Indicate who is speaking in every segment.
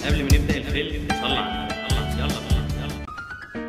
Speaker 1: قبل ما نبدأ الفيلم صلى على النبي. يلا يلا.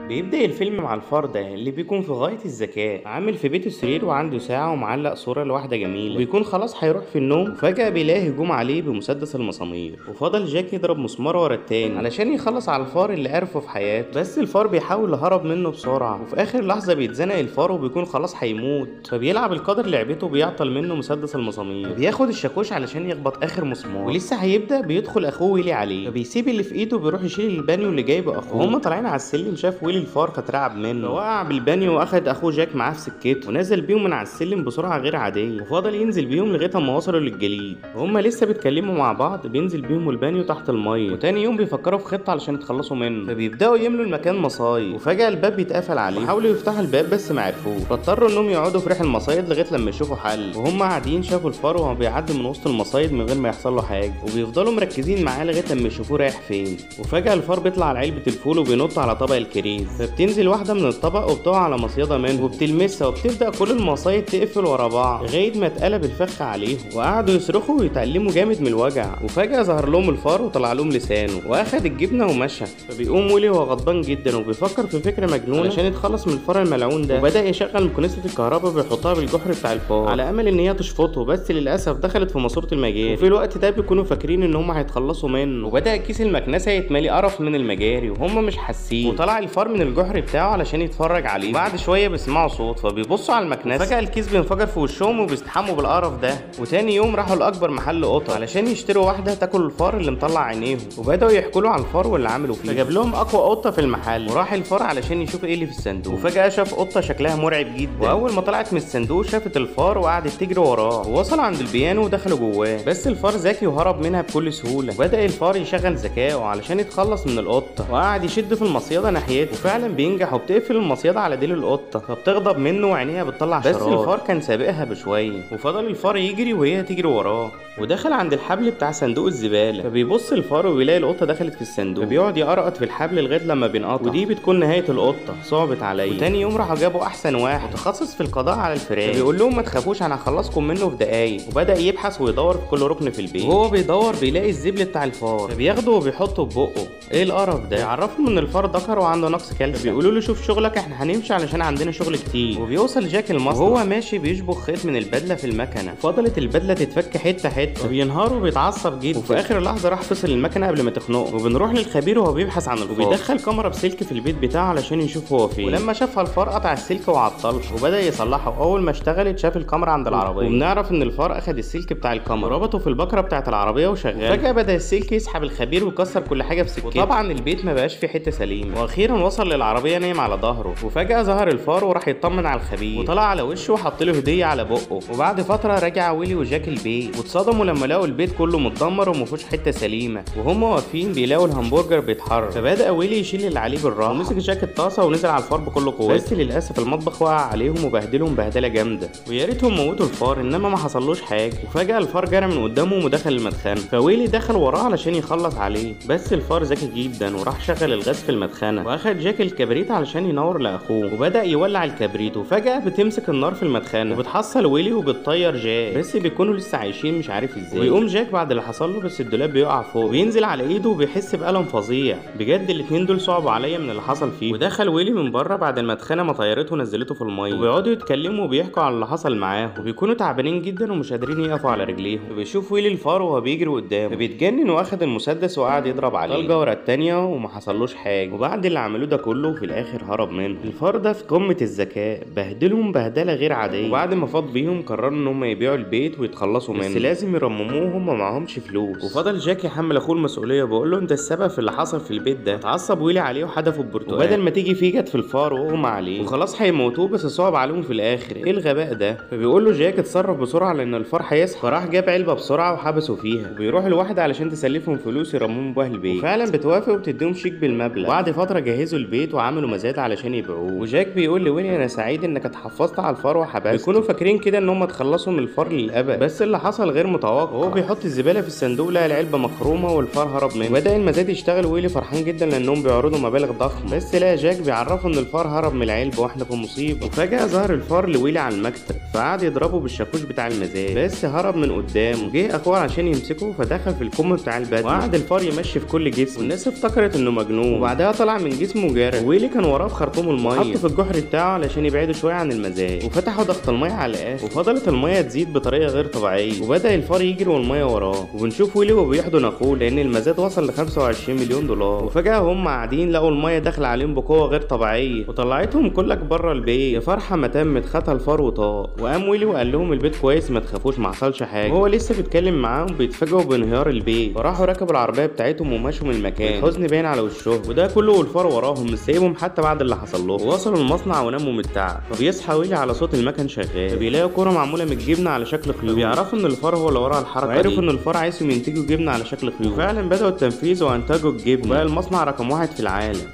Speaker 1: بيبدأ الفيلم مع الفار ده اللي بيكون في غاية الذكاء، عامل في بيته سرير وعنده ساعة ومعلق صورة لواحدة جميلة، وبيكون خلاص هيروح في النوم، وفجأة بيلاقي هجوم عليه بمسدس المسامير، وفضل جاك يضرب مسمار ورا التاني علشان يخلص على الفار اللي عرفه في حياته، بس الفار بيحاول يهرب منه بسرعة، وفي آخر لحظة بيتزنق الفار وبيكون خلاص هيموت، فبيلعب القدر لعبته وبيعطل منه مسدس المسامير، بياخد الشاكوش علشان يخبط آخر مسمار، ولسه هيبدأ بيدخل أخوه ويلي عليه، فبيسيب اللي في إيده وبيروح يشيل البانيو اللي جايبه أخوه، وهم طالعين على السلم شاف ويلي الفار فترعب منه، فوقع بالبانيو واخد اخوه جاك معاه في سكته ونزل بيهم من على السلم بسرعه غير عاديه، وفضل ينزل بيهم لغايه اما وصلوا للجليد، وهم لسه بيتكلموا مع بعض بينزل بيهم البانيو تحت الميه، وتاني يوم بيفكروا في خطه علشان يتخلصوا منه، فبيبداوا يملوا المكان مصايد، وفجاه الباب بيتقفل عليه، حاولوا يفتحوا الباب بس ما عرفوش، فاضطروا انهم يقعدوا في ريح المصايد لغايه لما يشوفوا حل، وهم قاعدين شافوا الفار وهو بيعدي من وسط المصايد من غير ما يحصل له حاجه، وبيفضلوا مركزين معاه لغايه لما يشوفوه رايح فين، وفجاه الفار بيطلع على علبه الفول وبينط على طبق الكريز، فبتنزل واحده من الطبق وبتقع على مصيده منه وبتلمسها، وبتبدا كل المصايد تقفل ورا بعض لغايه ما اتقلب الفخ عليهم، وقعدوا يصرخوا ويتألموا جامد من الوجع، وفجاه ظهر لهم الفار وطلع لهم لسانه واخد الجبنه ومشى، فبيقوم ويلي وهو غضبان جدا وبيفكر في فكره مجنونه عشان يتخلص من الفار الملعون ده، وبدا يشغل مكنسه الكهرباء وبيحطها بالجحر بتاع الفار على امل ان هي تشفطه، بس للاسف دخلت في ماسوره المجاري، وفي الوقت ده بيكونوا فاكرين ان هم هيتخلصوا منه، وبدا كيس المكنسه يتملي قرف من المجاري وهم مش حاسين، وطلع الفار من الجحر بتاعه علشان يتفرج عليه، بعد شويه بيسمعوا صوت فبيبصوا على المكنسه، فجاه الكيس بينفجر في وشهم وبيستحموا بالقرف ده، وتاني يوم راحوا لاكبر محل قطط علشان يشتروا واحده تاكل الفار اللي مطلع عينيهم، وبداوا يحكوا له عن الفار واللي عملوا فيه، فجاب لهم اقوى قطه في المحل، وراح الفار علشان يشوف ايه اللي في الصندوق، وفجاه شاف قطه شكلها مرعب جدا، واول ما طلعت من الصندوق شافت الفار وقعدت تجري وراه، ووصلوا عند البيانو ودخلوا جواه، بس الفار ذكي وهرب منها بكل سهوله، وبدا الفار يشغل ذكائه علشان يتخلص من القطه، وقعد يشد في المصيده ناحيته، وفعلا بينجح وبتقفل المصيده على ديل القطه، فبتغضب منه وعينيها بتطلع شرار، بس الفار كان سابقها بشويه، وفضل الفار يجري وهي تجري وراه، ودخل عند الحبل بتاع صندوق الزباله، فبيبص الفار وبيلاقي القطه دخلت في الصندوق، فبيقعد يقرقط في الحبل لغايه لما بينقطع، ودي بتكون نهايه القطه، صعبت عليا، وتاني يوم راحوا جابوا احسن واحد متخصص في القضاء على الفئران، بيقول لهم ما تخافوش انا هخلصكم منه في دقايق، وبدا يبحث ويدور في كل ركن في البيت، وهو بيدور بيلاقي الزبل بتاع الفار، فبياخده وبيحطه في بقه، ايه القرف ده، يعرفهم ان الفار ذكر وعنده نقص كالسيوم، بيقولوا له شوف شغلك احنا هنمشي علشان عندنا شغل كتير، وبيوصل جاك المصنع وهو ماشي بيشبك خيط من البدله في المكنه، فضلت البدله تتفك حته حته، بينهار وبيتعصب جدا، وفي اخر لحظه راح فصل المكنه قبل ما تخنقه، وبنروح للخبير وهو بيبحث عن الفار، وبيدخل كاميرا بسلك في البيت بتاعه علشان يشوف هو فين، ولما شافها الفار قطع السلك وعطله وبدا يصلحه، واول ما اشتغلت شاف الكاميرا عند العربيه، وبنعرف ان الفار اخد السلك بتاع الكاميرا وربطه في البكره بتاعه العربيه وشغال، فجاه بدا السلك يسحب الخبير ويكسر كل حاجه في سكته، وطبعا البيت ما بقاش فيه حته سليمه، واخيرا وصل للعربيه نايم على ظهره، وفجاه ظهر الفار وراح يطمن على الخبير، وطلع على وشه وحط له هديه على بقه، وبعد فتره رجع ويلي وجاك البيت، واتصدموا لما لقوا البيت كله متدمر ومفيهوش حته سليمه، وهم واقفين بيلاقوا الهمبرجر بيتحرك، فبدا ويلي يشيل اللي عليه بالراحه، ومسك جاك الطاسه ونزل على الفار بكل قوته، بس للاسف المطبخ وقع عليهم وبهدلهم بهدله جامده، ويا ريتهم موتوا الفار انما ما حصلوش حاجه، وفجاه الفار جرى من قدامهم ودخل المدخنه، فويلي دخل وراه علشان يخلص عليه، بس الفار ذكي جدا وراح شغل الغاز في المدخنه، واخد جاك الكبريت علشان ينور لاخوه، وبدا يولع الكبريت، وفجاه بتمسك النار في المدخنه وبتحصل ويلي وبتطير جاك، بس بيكونوا لسه عايشين مش عارف ازاي، ويقوم جاك بعد اللي حصل له بس الدولاب بيقع فوق، وبينزل على ايده وبيحس بألم فظيع، بجد الاتنين دول صعبوا عليا من اللي حصل فيه، ودخل ويلي من بره بعد المدخنه ما طيرته ونزلته في الميه، وبيقعدوا يتكلموا وبيحكوا على اللي حصل معاهم، وبيكونوا تعبانين جدا ومش قادرين يقفوا على رجليهم، وبيشوف ويلي الفار وهو بيجري قدامه، فبيتجنن واخد المسدس وقعد يضرب عليه طلقه ورا التانيه وما حصلوش حاجه، وبعد اللي عملوه ده كله في الاخر هرب منه، الفار ده في قمه الذكاء بهدلهم بهدله غير عاديه، وبعد ما فاض بيهم قرروا ان هم يبيعوا البيت ويتخلصوا منه، بس لازم يرمموه وهم معهمش فلوس، وفضل جاك يحمل اخوه المسؤوليه وبيقول له انت السبب في اللي حصل في البيت ده، اتعصب ويلي عليه وحدفه ببرتقال، وبدل ما تيجي فيه جت في الفار واغمى عليه، وخلاص هيموتوه بس صعب عليهم في الاخر، ايه الغباء ده، فبيقول له جاك اتصرف بسرعه لان الفار هيصحى، فراح جاب علبه بسرعه وحبسوا فيها، وبيروح لواحده علشان تسلفهم فلوس يرمموا بيها البيت، وفعلا بتوافق وبتديهم شيك بالمبلغ، وبعد فتره جهزوا البيت وعملوا مزاد علشان يبيعوه، وجاك بيقول لويلي انا سعيد انك اتحفظت على الفار وحبسته، بيكونوا فاكرين كده ان هم اتخلصوا من الفار للابد، بس اللي حصل غير متوقع، يتوقع، وهو بيحط الزباله في الصندوق لقى العلبه مخرومه والفار هرب منه. وبدا المزاد يشتغل، ويلي فرحان جدا لانهم بيعرضوا مبالغ ضخمه، بس لقى جاك بيعرفه ان الفار هرب من العلبه واحنا في مصيبه. وفجاه ظهر الفار لويلي على المكتب، فقعد يضربه بالشاكوش بتاع المزاد، بس هرب من قدامه. جه اخوه عشان يمسكه فدخل في الكم بتاع البدله، وقعد الفار يمشي في كل جسمه، والناس افتكرت انه مجنون. وبعدها طلع من جسمه جرى، وويلي كان وراه بخرطوم الميه، حطه في الجحر بتاعه علشان يبعده شويه عن المزاد، وفتحوا ضغط الميه على الاخر، وفضلت الميه تزيد بطريقه غير طبيعيه، وبدا الفار يجري والميه وراه. وبنشوف ويلي وهو بيحضن اخوه لان المزاد وصل ل 25 مليون دولار. وفجاه هم قاعدين لقوا الميه داخله عليهم بقوه غير طبيعيه، وطلعتهم كلك بره البيت. يا فرحه ما تمت، خدها الفار وطاق. وقام ويلي وقال لهم البيت كويس ما تخافوش ما حصلش حاجه. وهو لسه بيتكلم معاهم بيتفاجئوا بانهيار البيت، فراحوا ركبوا العربيه بتاعتهم ومشوا من المكان، الحزن باين على وشهم. وده كله والفار وراهم مش سايبهم حتى بعد اللي حصل لهم. ووصلوا المصنع وناموا من التعب، فبيصحى ويلي على صوت المكن شغال، فبيلاقوا كوره معموله من الجبنه على شكل خيوط. بيعرفوا ان الفار هو اللي ورا الحركه دي، وعرفوا ان الفار عايزهم ينتجوا جبنه على شكل خيوط. وفعلا بداوا التنفيذ وانتجوا الجبنه، وبقى المصنع رقم 1 في العالم.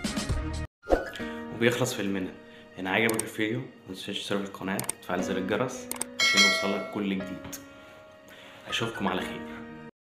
Speaker 1: وبيخلص فيلمنا هنا. عجبك الفيديو متنساش تشترك في القناه وتفعل زر الجرس عشان يوصلك كل جديد. اشوفكم على خير.